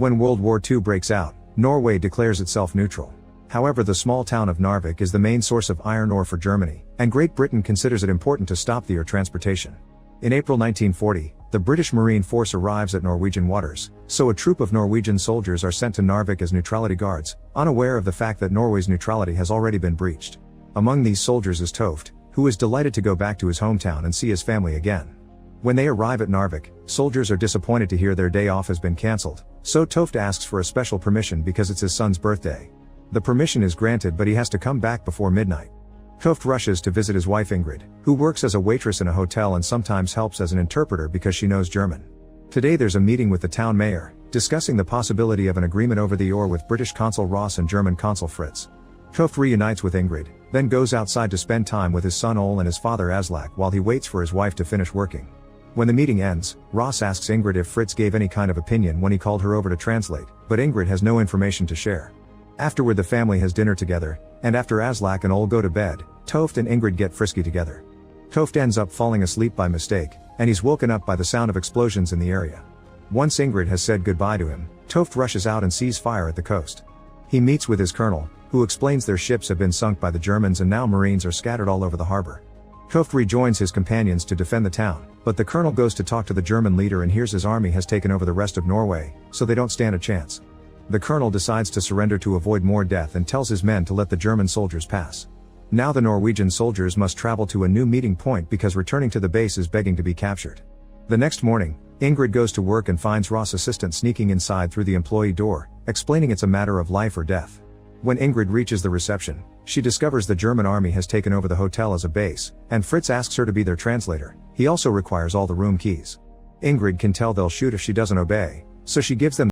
When World War II breaks out, Norway declares itself neutral. However, the small town of Narvik is the main source of iron ore for Germany, and Great Britain considers it important to stop the air transportation. In April 1940, the British Marine Force arrives at Norwegian waters, so a troop of Norwegian soldiers are sent to Narvik as neutrality guards, unaware of the fact that Norway's neutrality has already been breached. Among these soldiers is Toft, who is delighted to go back to his hometown and see his family again. When they arrive at Narvik, soldiers are disappointed to hear their day off has been cancelled, so Toft asks for a special permission because it's his son's birthday. The permission is granted, but he has to come back before midnight. Toft rushes to visit his wife Ingrid, who works as a waitress in a hotel and sometimes helps as an interpreter because she knows German. Today there's a meeting with the town mayor, discussing the possibility of an agreement over the ore with British consul Ross and German consul Fritz. Toft reunites with Ingrid, then goes outside to spend time with his son Ole and his father Aslak while he waits for his wife to finish working. When the meeting ends, Ross asks Ingrid if Fritz gave any kind of opinion when he called her over to translate, but Ingrid has no information to share. Afterward the family has dinner together, and after Aslak and Ole go to bed, Toft and Ingrid get frisky together. Toft ends up falling asleep by mistake, and he's woken up by the sound of explosions in the area. Once Ingrid has said goodbye to him, Toft rushes out and sees fire at the coast. He meets with his colonel, who explains their ships have been sunk by the Germans and now Marines are scattered all over the harbor. Toft rejoins his companions to defend the town, but the colonel goes to talk to the German leader and hears his army has taken over the rest of Norway, so they don't stand a chance. The colonel decides to surrender to avoid more death and tells his men to let the German soldiers pass. Now the Norwegian soldiers must travel to a new meeting point because returning to the base is begging to be captured. The next morning, Ingrid goes to work and finds Ross' assistant sneaking inside through the employee door, explaining it's a matter of life or death. When Ingrid reaches the reception, she discovers the German army has taken over the hotel as a base, and Fritz asks her to be their translator. He also requires all the room keys. Ingrid can tell they'll shoot if she doesn't obey, so she gives them